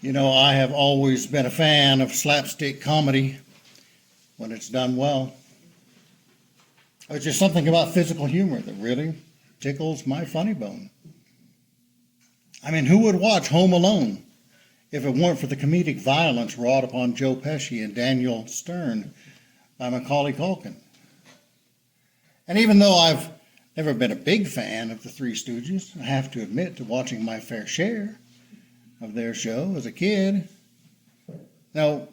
I have always been a fan of slapstick comedy when it's done well. There's just something about physical humor that really tickles my funny bone. I mean, who would watch Home Alone if it weren't for the comedic violence wrought upon Joe Pesci and Daniel Stern by Macaulay Culkin? And even though I've never been a big fan of the Three Stooges, I have to admit to watching my fair share of their show as a kid. Now,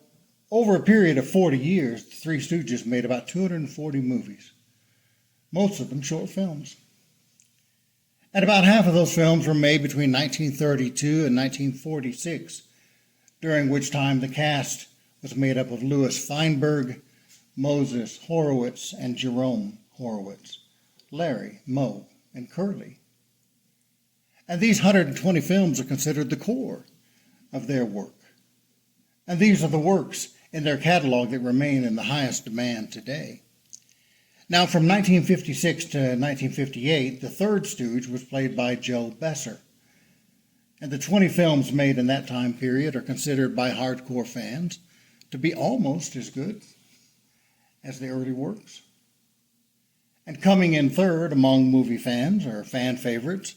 over a period of 40 years, the Three Stooges made about 240 movies, most of them short films. And about half of those films were made between 1932 and 1946, during which time the cast was made up of Louis Feinberg, Moses Horowitz, and Jerome Horowitz, Larry, Moe, and Curly. And these 120 films are considered the core of their work. And these are the works in their catalog that remain in the highest demand today. Now, from 1956 to 1958, the third Stooge was played by Joe Besser. And the 20 films made in that time period are considered by hardcore fans to be almost as good as the early works. And coming in third among movie fans, or fan favorites,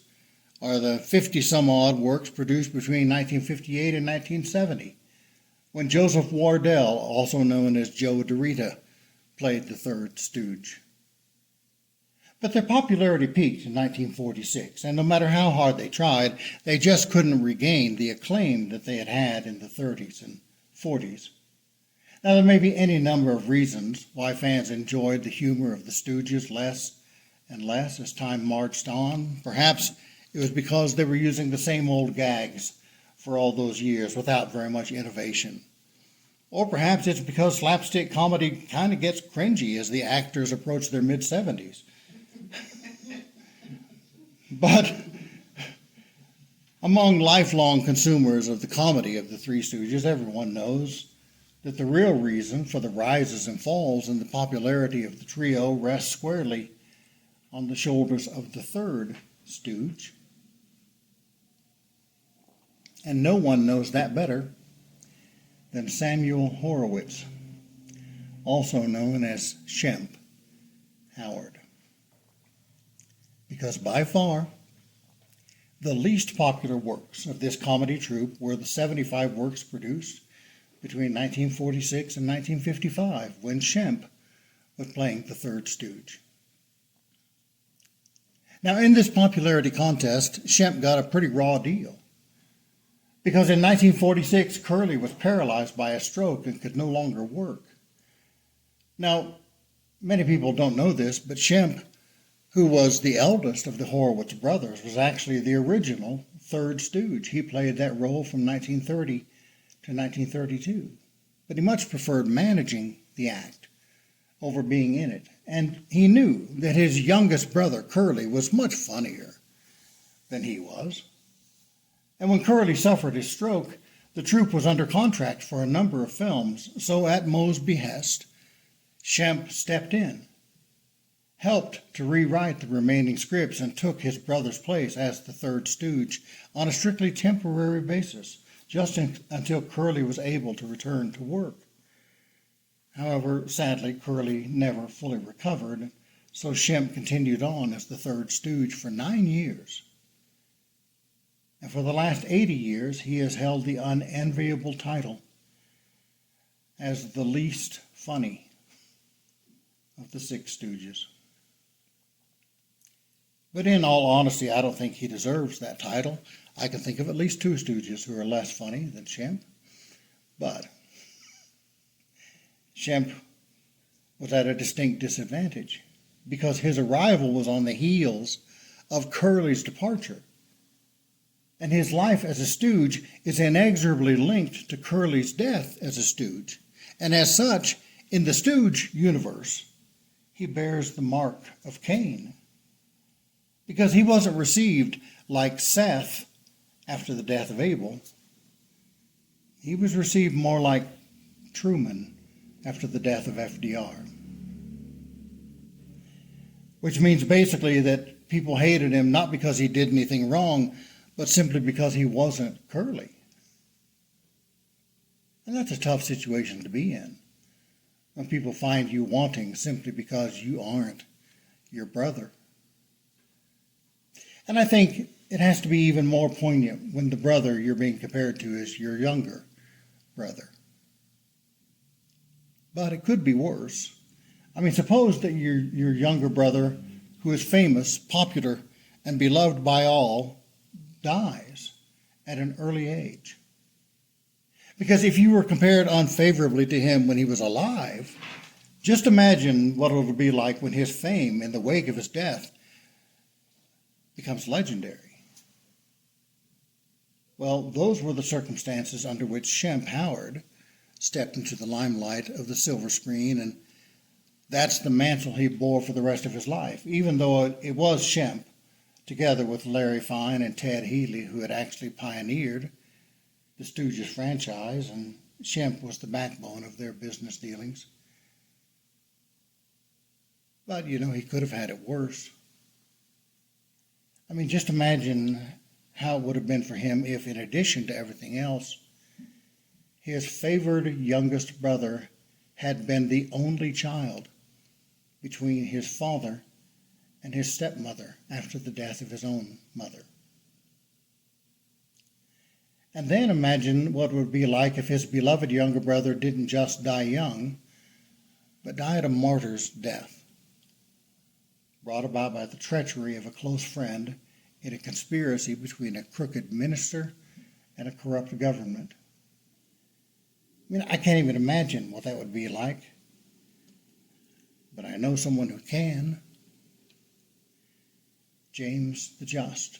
are the 50-some-odd works produced between 1958 and 1970, when Joseph Wardell, also known as Joe DeRita, played the third Stooge. But their popularity peaked in 1946, and no matter how hard they tried, they just couldn't regain the acclaim that they had had in the 30s and 40s. Now, there may be any number of reasons why fans enjoyed the humor of the Stooges less and less as time marched on. Perhaps it was because they were using the same old gags for all those years without very much innovation. Or perhaps it's because slapstick comedy kind of gets cringy as the actors approach their mid-70s. But among lifelong consumers of the comedy of the Three Stooges, everyone knows that the real reason for the rises and falls in the popularity of the trio rests squarely on the shoulders of the third Stooge. And no one knows that better than Samuel Horowitz, also known as Shemp Howard. Because by far, the least popular works of this comedy troupe were the 75 works produced between 1946 and 1955, when Shemp was playing the third Stooge. Now, in this popularity contest, Shemp got a pretty raw deal, because in 1946, Curly was paralyzed by a stroke and could no longer work. Now, many people don't know this, but Shemp, who was the eldest of the Horowitz brothers, was actually the original third Stooge. He played that role from 1930 to 1932, but he much preferred managing the act over being in it. And he knew that his youngest brother, Curly, was much funnier than he was. And when Curly suffered his stroke, the troupe was under contract for a number of films, so at Moe's behest, Shemp stepped in, helped to rewrite the remaining scripts, and took his brother's place as the third Stooge on a strictly temporary basis, just until Curly was able to return to work. However, sadly, Curly never fully recovered, so Shemp continued on as the third Stooge for 9 years. And for the last 80 years, he has held the unenviable title as the least funny of the Six Stooges. But in all honesty, I don't think he deserves that title. I can think of at least two Stooges who are less funny than Shemp. But Shemp was at a distinct disadvantage because his arrival was on the heels of Curly's departure. And his life as a Stooge is inexorably linked to Curly's death as a Stooge. And as such, in the Stooge universe, he bears the mark of Cain. Because he wasn't received like Seth after the death of Abel. He was received more like Truman after the death of FDR. Which means basically that people hated him not because he did anything wrong, but simply because he wasn't Curly. And that's a tough situation to be in, when people find you wanting simply because you aren't your brother. And I think it has to be even more poignant when the brother you're being compared to is your younger brother. But it could be worse. I mean, suppose that your younger brother, who is famous, popular, and beloved by all, dies at an early age. Because if you were compared unfavorably to him when he was alive, just imagine what it would be like when his fame in the wake of his death becomes legendary. Well, those were the circumstances under which Shemp Howard stepped into the limelight of the silver screen, and that's the mantle he bore for the rest of his life, even though it was Shemp, together with Larry Fine and Ted Healy, who had actually pioneered the Stooges franchise, and Shemp was the backbone of their business dealings. But, he could have had it worse. I mean, just imagine how it would have been for him if, in addition to everything else, his favored youngest brother had been the only child between his father and his stepmother after the death of his own mother. And then imagine what it would be like if his beloved younger brother didn't just die young, but died a martyr's death, brought about by the treachery of a close friend in a conspiracy between a crooked minister and a corrupt government. I mean, I can't even imagine what that would be like, but I know someone who can. James the Just,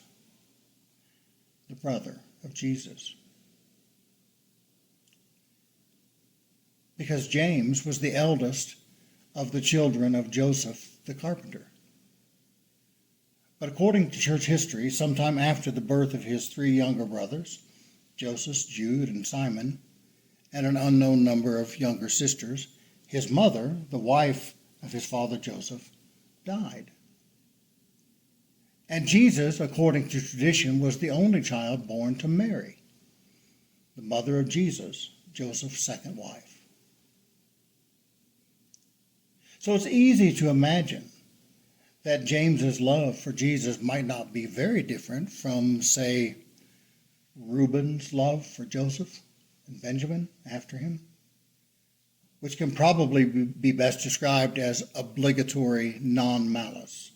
the brother of Jesus. Because James was the eldest of the children of Joseph the carpenter. But according to church history, sometime after the birth of his three younger brothers, Joseph, Jude, and Simon, and an unknown number of younger sisters, his mother, the wife of his father Joseph, died. And Jesus, according to tradition, was the only child born to Mary, the mother of Jesus, Joseph's second wife. So it's easy to imagine that James's love for Jesus might not be very different from, say, Reuben's love for Joseph and Benjamin after him, which can probably be best described as obligatory non-malice.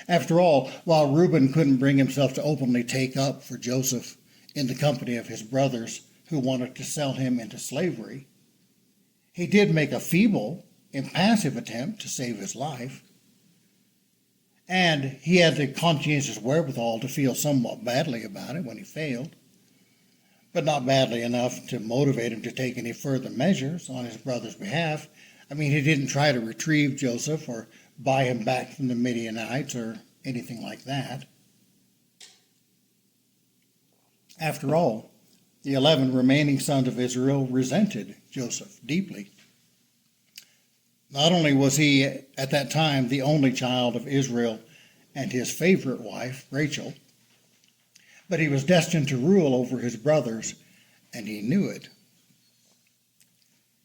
After all, while Reuben couldn't bring himself to openly take up for Joseph in the company of his brothers who wanted to sell him into slavery, he did make a feeble, impassive attempt to save his life. And he had the conscientious wherewithal to feel somewhat badly about it when he failed, but not badly enough to motivate him to take any further measures on his brother's behalf. I mean, he didn't try to retrieve Joseph or buy him back from the Midianites or anything like that. After all, the 11 remaining sons of Israel resented Joseph deeply. Not only was he at that time the only child of Israel and his favorite wife, Rachel, but he was destined to rule over his brothers, and he knew it.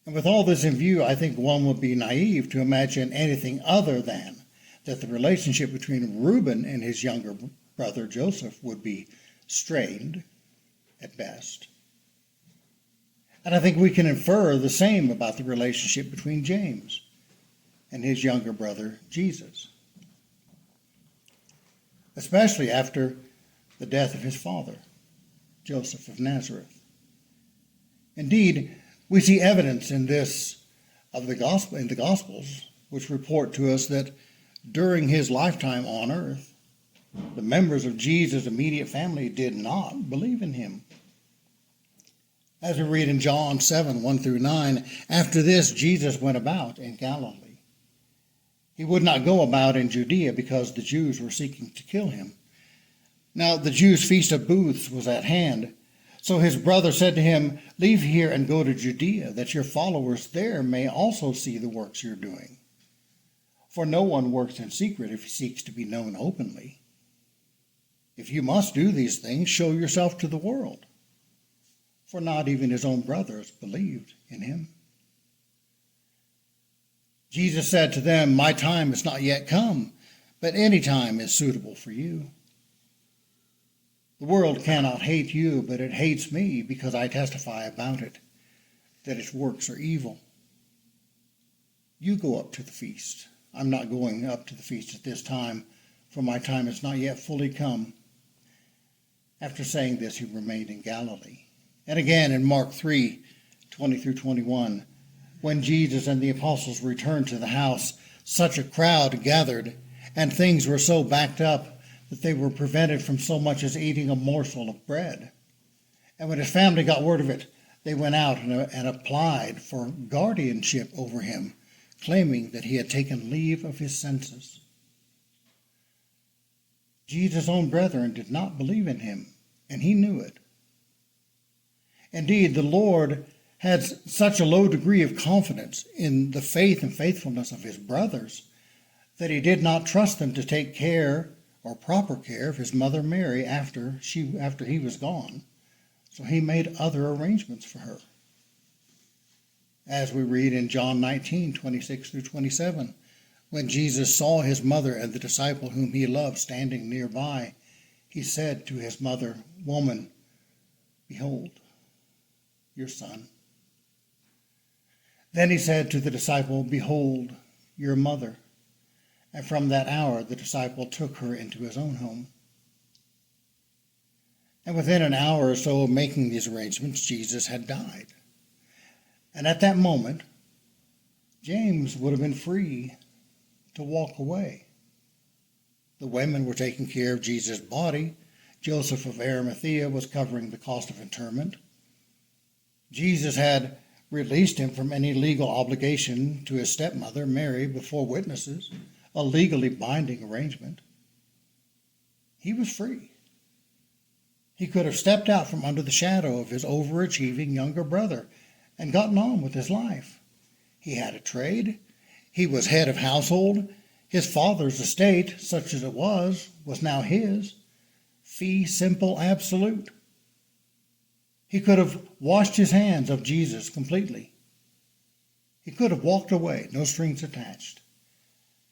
And with all this in view, I think one would be naive to imagine anything other than that the relationship between Reuben and his younger brother Joseph would be strained at best. And I think we can infer the same about the relationship between James and his younger brother Jesus, especially after the death of his father, Joseph of Nazareth. Indeed, we see evidence in this in the Gospels, which report to us that during his lifetime on earth, the members of Jesus' immediate family did not believe in him. As we read in John 7, 1 through 9, after this Jesus went about in Galilee. He would not go about in Judea because the Jews were seeking to kill him. Now the Jews' feast of booths was at hand. So his brother said to him, "Leave here and go to Judea, that your followers there may also see the works you're doing. For no one works in secret if he seeks to be known openly. If you must do these things, show yourself to the world." for not even his own brothers believed in him. Jesus said to them, "My time is not yet come, but any time is suitable for you. The world cannot hate you, but it hates me because I testify about it, that its works are evil. You go up to the feast. I'm not going up to the feast at this time, for my time is not yet fully come." After saying this, he remained in Galilee. And again in Mark 3:20 through 21, when Jesus and the apostles returned to the house, such a crowd gathered, and things were so backed up that they were prevented from so much as eating a morsel of bread. And when his family got word of it, they went out and applied for guardianship over him, claiming that he had taken leave of his senses. Jesus' own brethren did not believe in him, and he knew it. Indeed, the Lord had such a low degree of confidence in the faith and faithfulness of his brothers that he did not trust them to take care or proper care of his mother Mary after he was gone. So he made other arrangements for her. As we read in John 19:26 through 27, when Jesus saw his mother and the disciple whom he loved standing nearby, he said to his mother, "Woman, behold, your son." Then he said to the disciple, "Behold, your mother." And from that hour the disciple took her into his own home. And within an hour or so of making these arrangements, Jesus had died. And at that moment, James would have been free to walk away. The women were taking care of Jesus' body. Joseph of Arimathea was covering the cost of interment. Jesus had released him from any legal obligation to his stepmother, Mary, before witnesses, a legally binding arrangement. He was free. He could have stepped out from under the shadow of his overachieving younger brother and gotten on with his life. He had a trade. He was head of household. His father's estate, such as it was now his. Fee simple absolute. He could have washed his hands of Jesus completely. He could have walked away, no strings attached,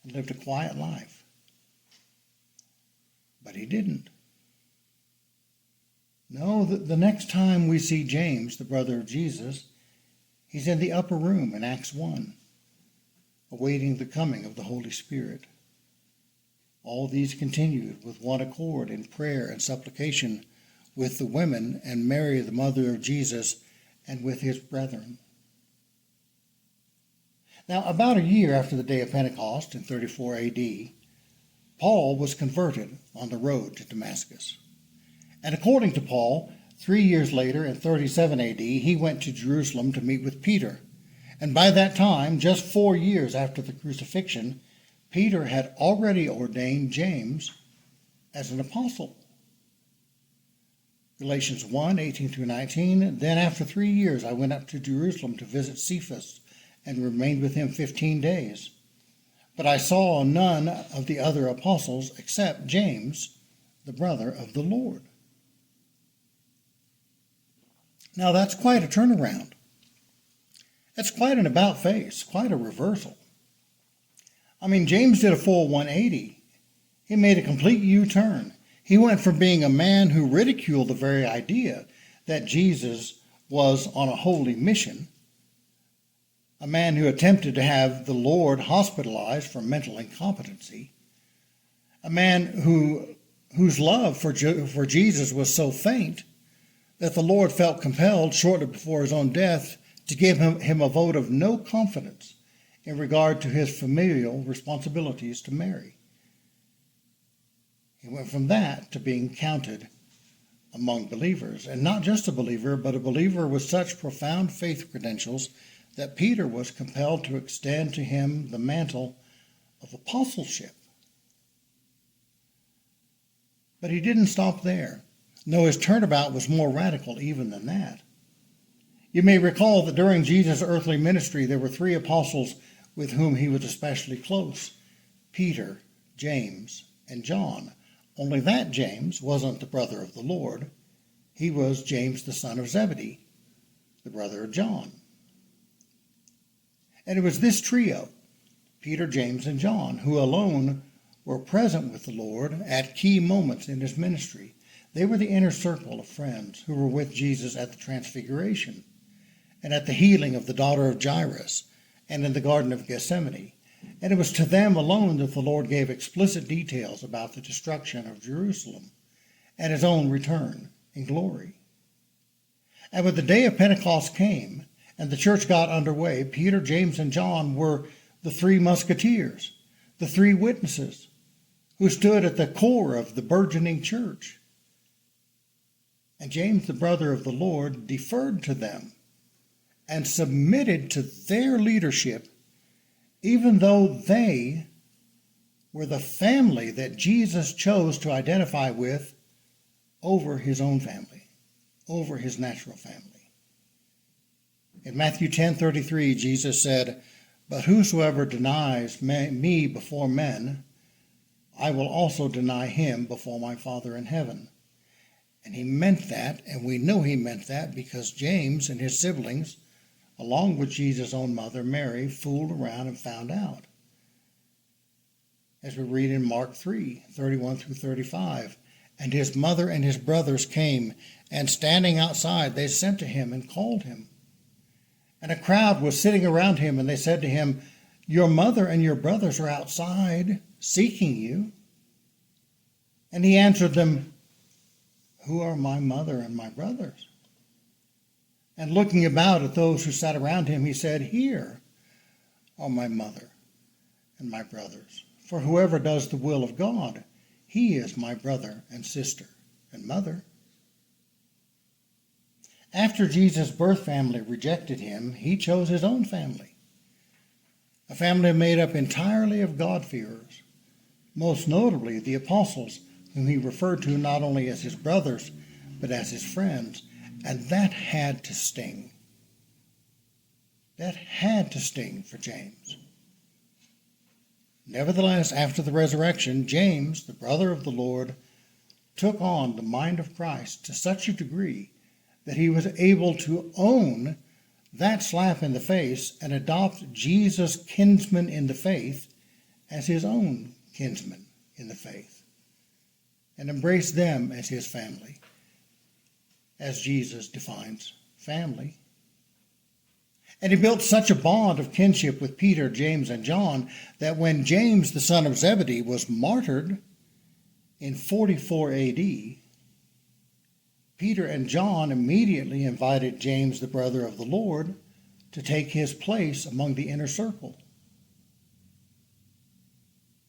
and lived a quiet life. But he didn't. No, the next time we see James, the brother of Jesus, he's in the upper room in Acts 1, awaiting the coming of the Holy Spirit. All these continued with one accord in prayer and supplication with the women and Mary, the mother of Jesus, and with his brethren. Now, about a year after the day of Pentecost in 34 AD, Paul was converted on the road to Damascus. And according to Paul, 3 years later in 37 AD, he went to Jerusalem to meet with Peter. And by that time, just 4 years after the crucifixion, Peter had already ordained James as an apostle. Galatians 1:18 through 19, "Then after 3 years I went up to Jerusalem to visit Cephas and remained with him 15 days. But I saw none of the other apostles except James, the brother of the Lord." Now that's quite a turnaround. That's quite an about-face, quite a reversal. I mean, James did a full 180. He made a complete U-turn. He went from being a man who ridiculed the very idea that Jesus was on a holy mission, a man who attempted to have the Lord hospitalized for mental incompetency, a man whose love for Jesus was so faint that the Lord felt compelled shortly before his own death to give him a vote of no confidence in regard to his familial responsibilities to Mary. He went from that to being counted among believers, and not just a believer, but a believer with such profound faith credentials that Peter was compelled to extend to him the mantle of apostleship. But he didn't stop there. No, his turnabout was more radical even than that. You may recall that during Jesus' earthly ministry, there were 3 apostles with whom he was especially close: Peter, James, and John. Only that James wasn't the brother of the Lord. He was James, the son of Zebedee, the brother of John. And it was this trio, Peter, James, and John, who alone were present with the Lord at key moments in his ministry. They were the inner circle of friends who were with Jesus at the Transfiguration and at the healing of the daughter of Jairus and in the Garden of Gethsemane. And it was to them alone that the Lord gave explicit details about the destruction of Jerusalem and his own return in glory. And when the day of Pentecost came and the church got underway, Peter, James, and John were the three musketeers, the three witnesses who stood at the core of the burgeoning church. And James, the brother of the Lord, deferred to them and submitted to their leadership, even though they were the family that Jesus chose to identify with over his own family, over his natural family. In Matthew 10:33, Jesus said, "But whosoever denies me before men, I will also deny him before my Father in heaven." And he meant that, and we know he meant that because James and his siblings, along with Jesus' own mother, Mary, fooled around and found out. As we read in Mark 3:31 through 35, "And his mother and his brothers came, and standing outside they sent to him and called him. And a crowd was sitting around him, and they said to him, 'Your mother and your brothers are outside, seeking you.' And he answered them, 'Who are my mother and my brothers?' And looking about at those who sat around him, he said, 'Here are my mother and my brothers. For whoever does the will of God, he is my brother and sister and mother.'" After Jesus' birth family rejected him, he chose his own family, a family made up entirely of God-fearers, most notably the apostles, whom he referred to not only as his brothers, but as his friends. And that had to sting. That had to sting for James. Nevertheless, after the resurrection, James, the brother of the Lord, took on the mind of Christ to such a degree that he was able to own that slap in the face and adopt Jesus' kinsmen in the faith as his own kinsmen in the faith, and embrace them as his family, as Jesus defines family. And he built such a bond of kinship with Peter, James, and John that when James, the son of Zebedee, was martyred in 44 AD, Peter and John immediately invited James, the brother of the Lord, to take his place among the inner circle.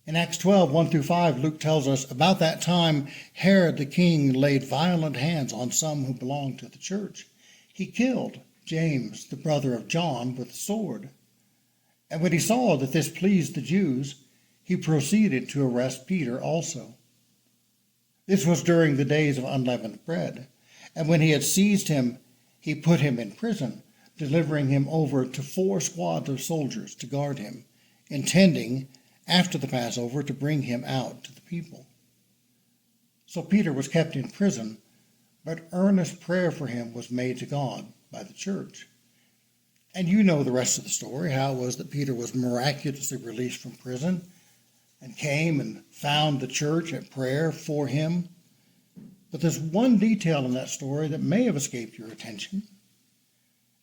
In Acts 12:1 through 5, Luke tells us, "About that time, Herod the king laid violent hands on some who belonged to the church. He killed James, the brother of John, with the sword. And when he saw that this pleased the Jews, he proceeded to arrest Peter also. This was during the days of unleavened bread. And when he had seized him, he put him in prison, delivering him over to 4 squads of soldiers to guard him, intending, after the Passover, to bring him out to the people. So Peter was kept in prison, but earnest prayer for him was made to God by the church." And you know the rest of the story, how it was that Peter was miraculously released from prison and came and found the church at prayer for him. But there's one detail in that story that may have escaped your attention.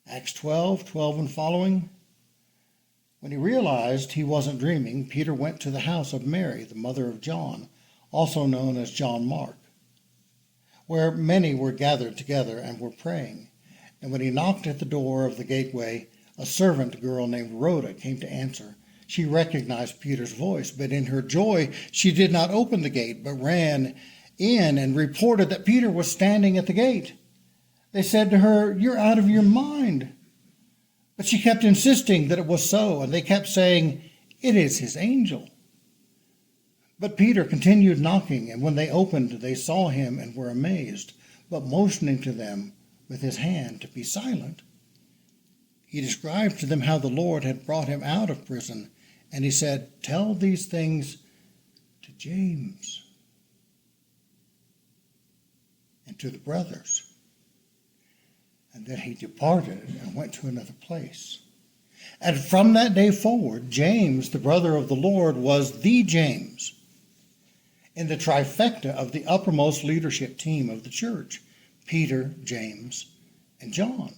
Acts 12:12 and following. "When he realized he wasn't dreaming, Peter went to the house of Mary, the mother of John, also known as John Mark, where many were gathered together and were praying. And when he knocked at the door of the gateway, a servant girl named Rhoda came to answer. She recognized Peter's voice, but in her joy she did not open the gate, but ran in and reported that Peter was standing at the gate. They said to her, 'You're out of your mind.' But she kept insisting that it was so, and they kept saying, 'It is his angel.' But Peter continued knocking, and when they opened, they saw him and were amazed. But motioning to them with his hand to be silent, he described to them how the Lord had brought him out of prison, and he said, 'Tell these things to James and to the brothers.' And then he departed and went to another place. And from that day forward, James, the brother of the Lord, was the James in the trifecta of the uppermost leadership team of the church: Peter, James, and John.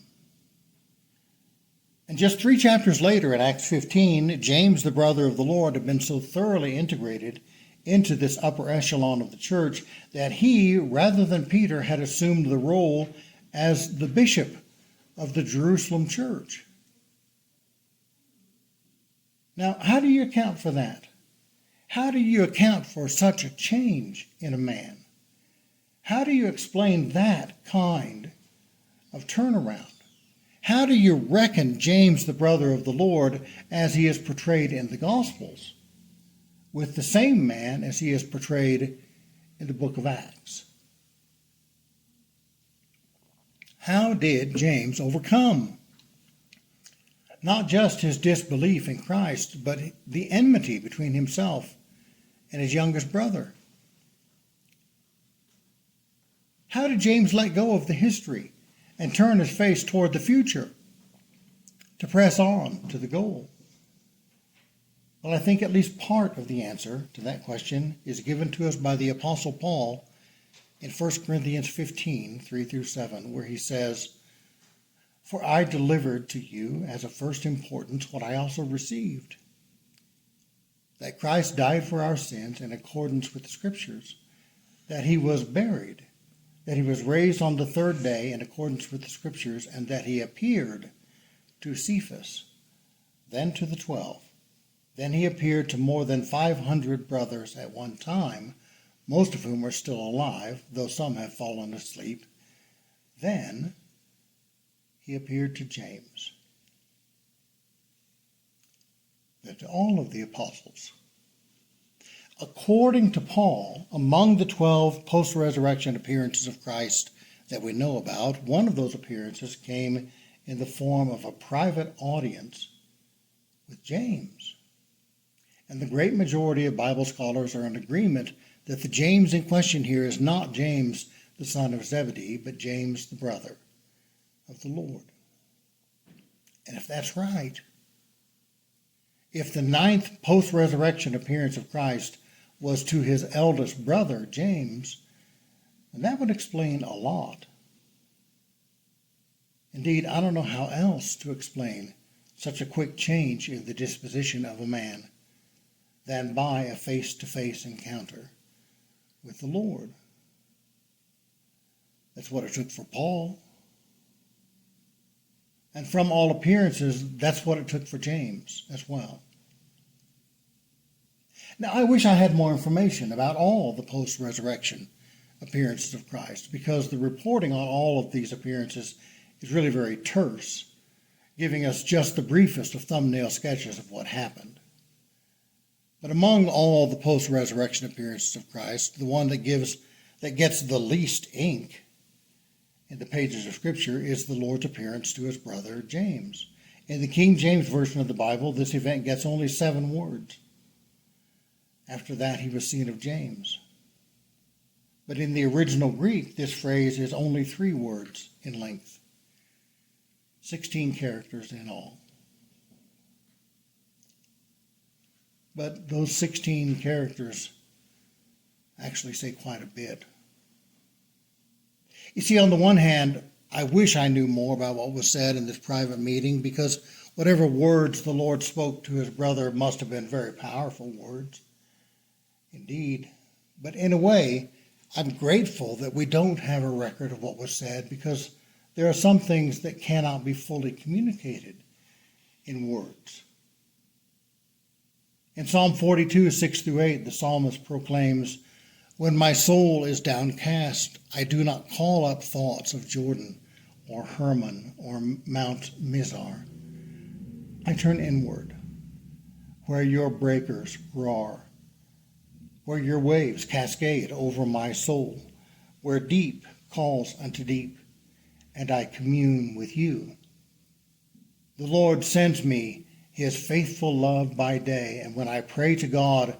And just 3 chapters later, in Acts 15, James, the brother of the Lord, had been so thoroughly integrated into this upper echelon of the church that he, rather than Peter, had assumed the role as the bishop of the Jerusalem church. Now, how do you account for that? How do you account for such a change in a man? How do you explain that kind of turnaround? How do you reckon James, the brother of the Lord, as he is portrayed in the Gospels, with the same man as he is portrayed in the book of Acts? How did James overcome not just his disbelief in Christ, but the enmity between himself and his youngest brother? How did James let go of the history and turn his face toward the future to press on to the goal? Well, I think at least part of the answer to that question is given to us by the Apostle Paul in 1 Corinthians 15, 3-7, where he says, "For I delivered to you as of first importance what I also received, that Christ died for our sins in accordance with the Scriptures, that he was buried, that he was raised on the 3rd day in accordance with the Scriptures, and that he appeared to Cephas, then to the 12. Then he appeared to more than 500 brothers at one time, most of whom are still alive, though some have fallen asleep. Then he appeared to James." But to all of the apostles. According to Paul, among the 12 post-resurrection appearances of Christ that we know about, one of those appearances came in the form of a private audience with James. And the great majority of Bible scholars are in agreement that the James in question here is not James, the son of Zebedee, but James, the brother of the Lord. And if that's right, if the 9th post-resurrection appearance of Christ was to his eldest brother, James, then that would explain a lot. Indeed, I don't know how else to explain such a quick change in the disposition of a man than by a face-to-face encounter with the Lord. That's what it took for Paul. And from all appearances, that's what it took for James as well. Now, I wish I had more information about all the post-resurrection appearances of Christ, because the reporting on all of these appearances is really very terse, giving us just the briefest of thumbnail sketches of what happened. But among all the post-resurrection appearances of Christ, the one that gets the least ink in the pages of Scripture is the Lord's appearance to his brother James. In the King James Version of the Bible, this event gets only 7 words. After that, he was seen of James. But in the original Greek, this phrase is only 3 words in length, 16 characters in all. But those 16 characters actually say quite a bit. You see, on the one hand, I wish I knew more about what was said in this private meeting, because whatever words the Lord spoke to his brother must have been very powerful words. Indeed. But in a way, I'm grateful that we don't have a record of what was said, because there are some things that cannot be fully communicated in words. In Psalm 42, 6-8, the psalmist proclaims, "When my soul is downcast, I do not call up thoughts of Jordan or Hermon or Mount Mizar. I turn inward, where your breakers roar, where your waves cascade over my soul, where deep calls unto deep, and I commune with you. The Lord sends me his faithful love by day, and when I pray to God,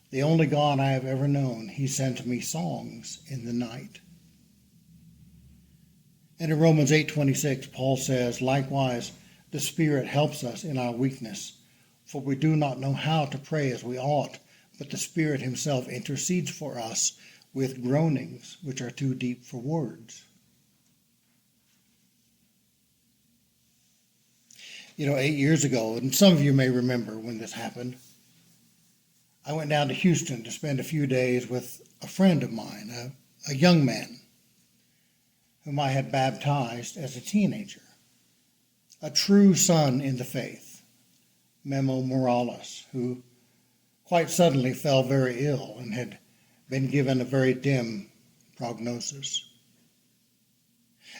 the only God I have ever known, he sends me songs in the night." And in Romans 8:26, Paul says, likewise, the Spirit helps us in our weakness, for we do not know how to pray as we ought, but the Spirit himself intercedes for us with groanings which are too deep for words. 8 years ago, and some of you may remember when this happened, I went down to Houston to spend a few days with a friend of mine, a young man whom I had baptized as a teenager, a true son in the faith, Memo Morales, who quite suddenly fell very ill and had been given a very dim prognosis.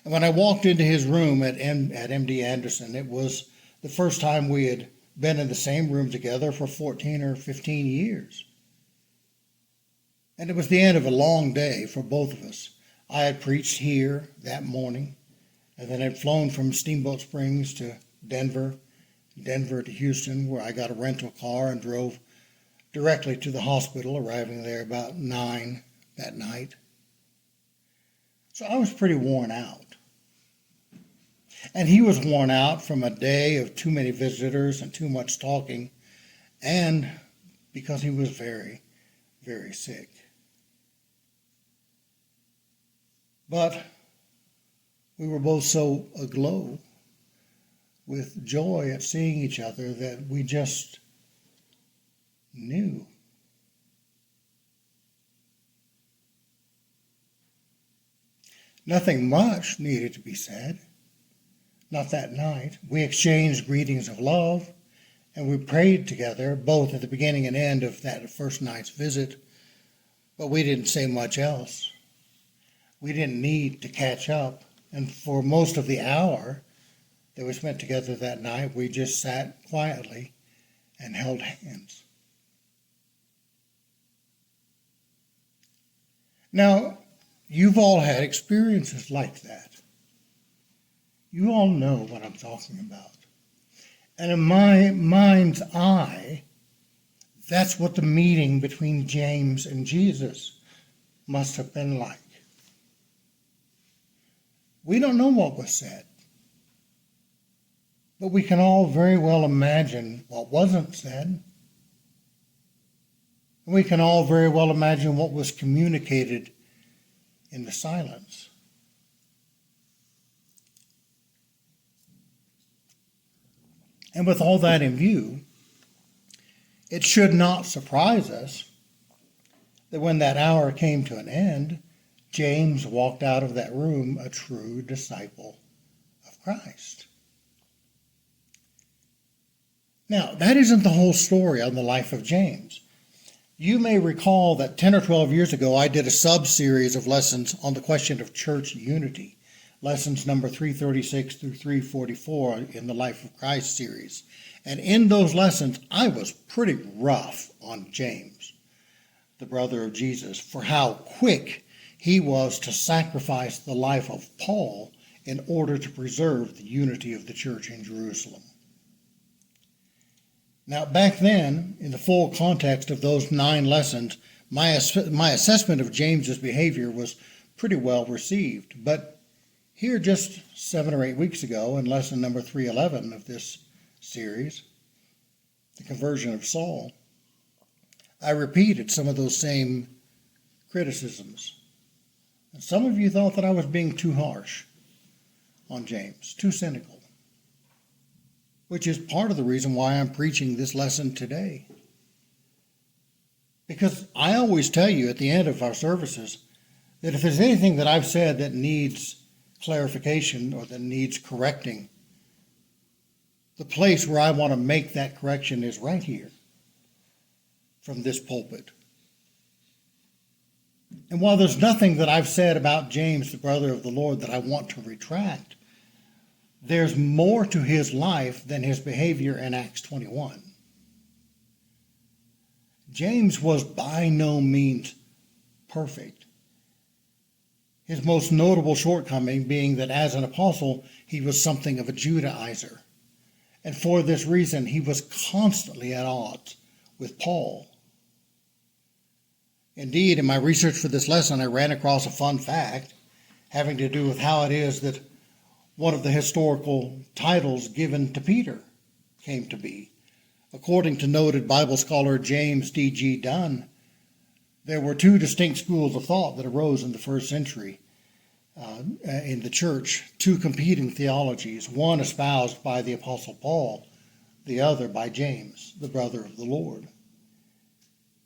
And when I walked into his room at MD Anderson, it was the first time we had been in the same room together for 14 or 15 years. And it was the end of a long day for both of us. I had preached here that morning, and then had flown from Steamboat Springs to Denver to Houston, where I got a rental car and drove directly to the hospital, arriving there about 9 that night. So I was pretty worn out. And he was worn out from a day of too many visitors and too much talking, and because he was very, very sick. But we were both so aglow with joy at seeing each other that we just knew. Nothing much needed to be said. Not that night. We exchanged greetings of love, and we prayed together, both at the beginning and end of that first night's visit, but we didn't say much else. We didn't need to catch up, and for most of the hour that we spent together that night, we just sat quietly and held hands. Now, you've all had experiences like that. You all know what I'm talking about. And in my mind's eye, that's what the meeting between James and Jesus must have been like. We don't know what was said, but we can all very well imagine what wasn't said. We can all very well imagine what was communicated in the silence. And with all that in view, it should not surprise us that when that hour came to an end, James walked out of that room a true disciple of Christ. Now, that isn't the whole story on the life of James. You may recall that 10 or 12 years ago, I did a sub-series of lessons on the question of church unity. Lessons number 336 through 344 in the Life of Christ series. And in those lessons, I was pretty rough on James, the brother of Jesus, for how quick he was to sacrifice the life of Paul in order to preserve the unity of the church in Jerusalem. Now, back then, in the full context of those 9 lessons, my assessment of James's behavior was pretty well received. But here, just 7 or 8 weeks ago, in lesson number 311 of this series, the conversion of Saul, I repeated some of those same criticisms. And some of you thought that I was being too harsh on James, too cynical, which is part of the reason why I'm preaching this lesson today. Because I always tell you at the end of our services that if there's anything that I've said that needs clarification or that needs correcting, the place where I want to make that correction is right here from this pulpit. And while there's nothing that I've said about James, the brother of the Lord, that I want to retract, there's more to his life than his behavior in Acts 21. James was by no means perfect. His most notable shortcoming being that as an apostle, he was something of a Judaizer. And for this reason, he was constantly at odds with Paul. Indeed, in my research for this lesson, I ran across a fun fact having to do with how it is that one of the historical titles given to Peter came to be. According to noted Bible scholar James D.G. Dunn, there were two distinct schools of thought that arose in the first century in the church, two competing theologies, one espoused by the Apostle Paul, the other by James, the brother of the Lord,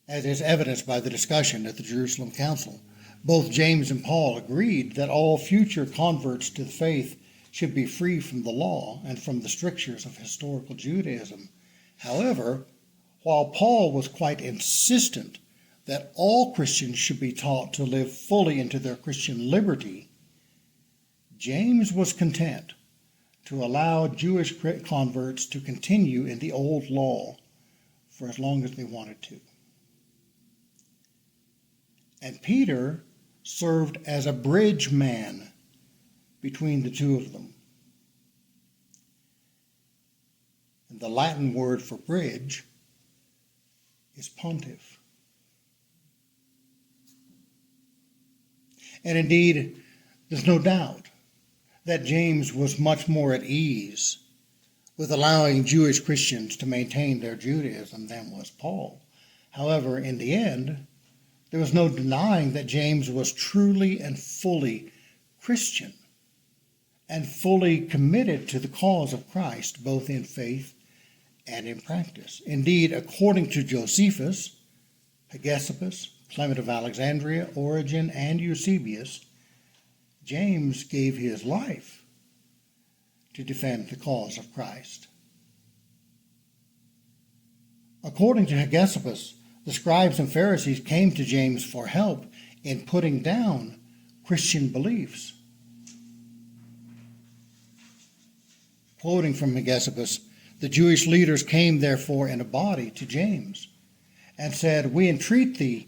as is evidenced by the discussion at the Jerusalem Council. Both James and Paul agreed that all future converts to the faith should be free from the law and from the strictures of historical Judaism. However, while Paul was quite insistent that all Christians should be taught to live fully into their Christian liberty, James was content to allow Jewish converts to continue in the old law for as long as they wanted to. And Peter served as a bridge man between the two of them. And the Latin word for bridge is pontiff. And indeed, there's no doubt that James was much more at ease with allowing Jewish Christians to maintain their Judaism than was Paul. However, in the end, there was no denying that James was truly and fully Christian and fully committed to the cause of Christ, both in faith and in practice. Indeed, according to Josephus, Hegesippus, Clement of Alexandria, Origen, and Eusebius, James gave his life to defend the cause of Christ. According to Hegesippus, the scribes and Pharisees came to James for help in putting down Christian beliefs. Quoting from Hegesippus, the Jewish leaders came therefore in a body to James and said, "We entreat thee,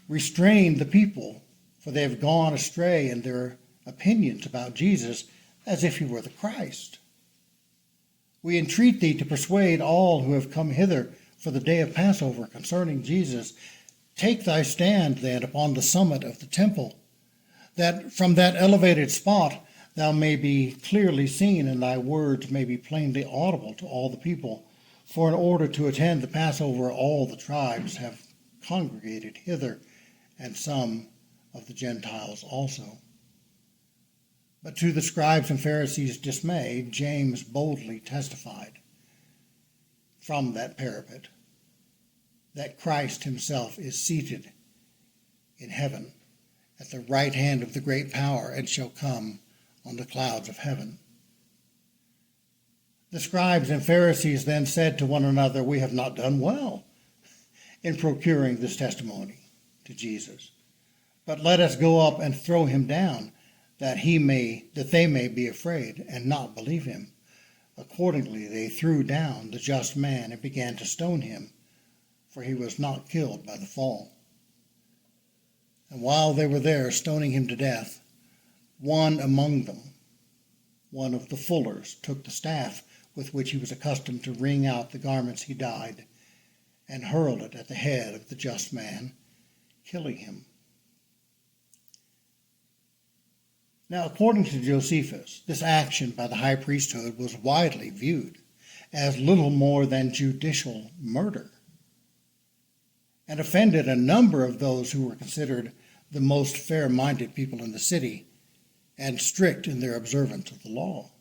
restrain the people, for they have gone astray in their opinions about Jesus as if he were the Christ. We entreat thee to persuade all who have come hither for the day of Passover concerning Jesus. Take thy stand then upon the summit of the temple, that from that elevated spot thou may be clearly seen and thy words may be plainly audible to all the people. For in order to attend the Passover all the tribes have congregated hither, and some of the Gentiles also." But to the scribes and Pharisees' dismay, James boldly testified from that parapet that Christ himself is seated in heaven at the right hand of the great power and shall come on the clouds of heaven. The scribes and Pharisees then said to one another, "We have not done well in procuring this testimony to Jesus, but let us go up and throw him down, that they may be afraid and not believe him." Accordingly, they threw down the just man and began to stone him, for he was not killed by the fall. And while they were there stoning him to death, one among them, one of the fullers, took the staff with which he was accustomed to wring out the garments he dyed, and hurled it at the head of the just man, killing him. Now, according to Josephus, this action by the high priesthood was widely viewed as little more than judicial murder, and offended a number of those who were considered the most fair-minded people in the city and strict in their observance of the law.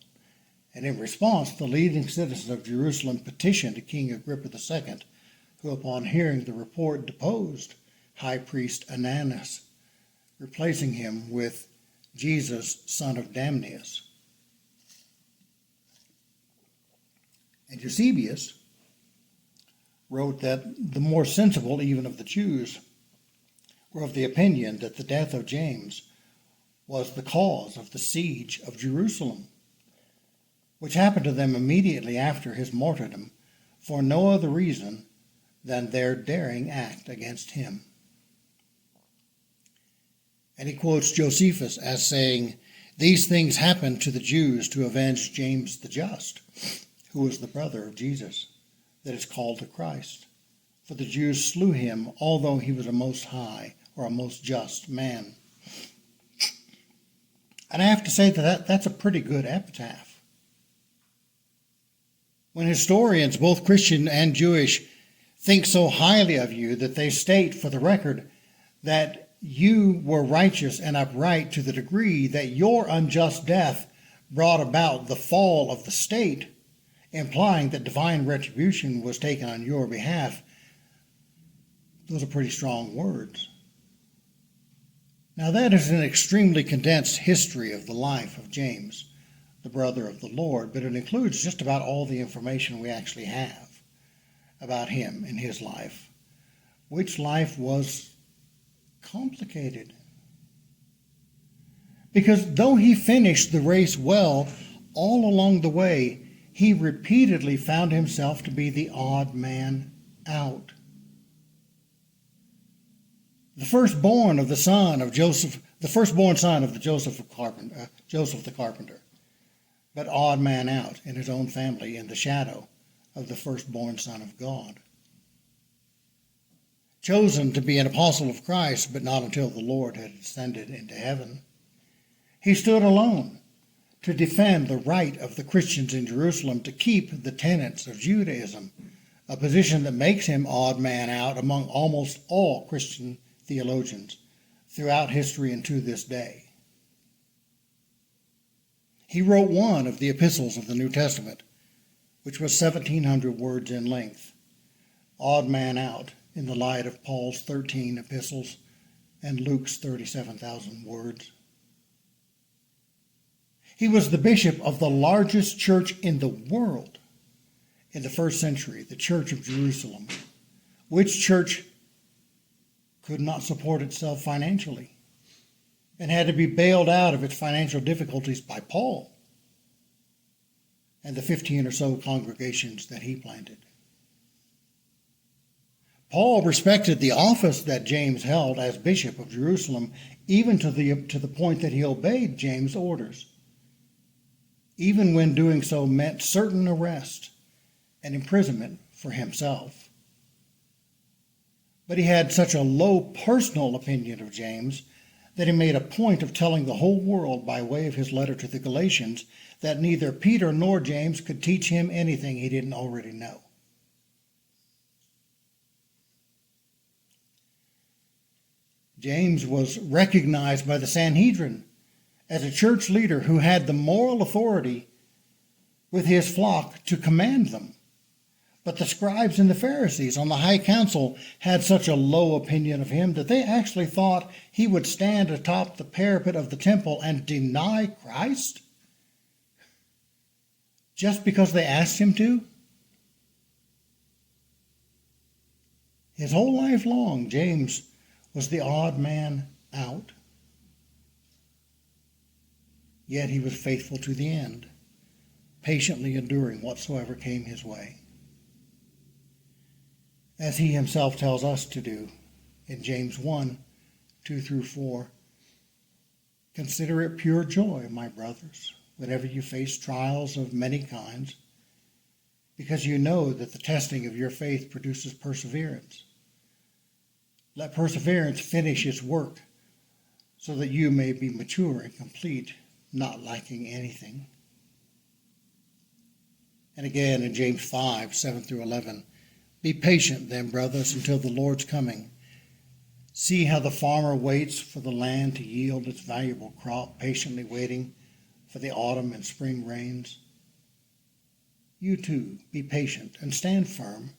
And in response, the leading citizens of Jerusalem petitioned King Agrippa II, who, upon hearing the report, deposed High Priest Ananus, replacing him with Jesus, son of Damnius. And Eusebius wrote that the more sensible even of the Jews were of the opinion that the death of James was the cause of the siege of Jerusalem, which happened to them immediately after his martyrdom for no other reason than their daring act against him. And he quotes Josephus as saying, "These things happened to the Jews to avenge James the Just, who was the brother of Jesus, that is called the Christ. For the Jews slew him, although he was a most high or a most just man." And I have to say that's a pretty good epitaph. When historians, both Christian and Jewish, think so highly of you that they state for the record that you were righteous and upright to the degree that your unjust death brought about the fall of the state, implying that divine retribution was taken on your behalf, those are pretty strong words. Now that is an extremely condensed history of the life of James, the brother of the Lord, but it includes just about all the information we actually have about him and his life, which life was complicated. Because though he finished the race well, all along the way, he repeatedly found himself to be the odd man out. The firstborn of the son of Joseph, the firstborn son of Joseph the carpenter, but odd man out in his own family in the shadow of the firstborn Son of God. Chosen to be an apostle of Christ, but not until the Lord had ascended into heaven. He stood alone to defend the right of the Christians in Jerusalem to keep the tenets of Judaism, a position that makes him odd man out among almost all Christian theologians throughout history and to this day. He wrote one of the epistles of the New Testament, which was 1,700 words in length, odd man out in the light of Paul's 13 epistles and Luke's 37,000 words. He was the bishop of the largest church in the world in the first century, the Church of Jerusalem, which church could not support itself financially and had to be bailed out of its financial difficulties by Paul and the 15 or so congregations that he planted. Paul respected the office that James held as Bishop of Jerusalem, even to the point that he obeyed James' orders, even when doing so meant certain arrest and imprisonment for himself. But he had such a low personal opinion of James that he made a point of telling the whole world by way of his letter to the Galatians that neither Peter nor James could teach him anything he didn't already know. James was recognized by the Sanhedrin as a church leader who had the moral authority with his flock to command them. But the scribes and the Pharisees on the high council had such a low opinion of him that they actually thought he would stand atop the parapet of the temple and deny Christ just because they asked him to. His whole life long, James was the odd man out. Yet he was faithful to the end, patiently enduring whatsoever came his way, as he himself tells us to do in James 1, 2 through 4. Consider it pure joy, my brothers, whenever you face trials of many kinds, because you know that the testing of your faith produces perseverance. Let perseverance finish its work, so that you may be mature and complete, not lacking anything. And again in James 5, 7 through 11, be patient then, brothers, until the Lord's coming. See how the farmer waits for the land to yield its valuable crop, patiently waiting for the autumn and spring rains. You too, be patient and stand firm,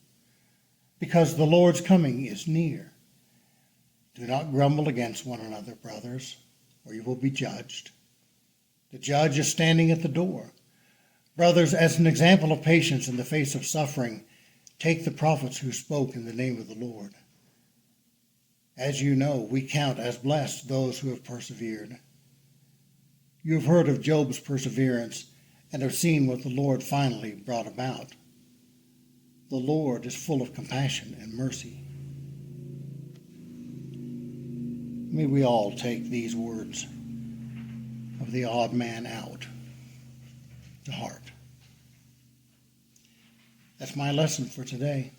because the Lord's coming is near. Do not grumble against one another, brothers, or you will be judged. The judge is standing at the door. Brothers, as an example of patience in the face of suffering, take the prophets who spoke in the name of the Lord. As you know, we count as blessed those who have persevered. You have heard of Job's perseverance and have seen what the Lord finally brought about. The Lord is full of compassion and mercy. May we all take these words of the odd man out to heart. That's my lesson for today.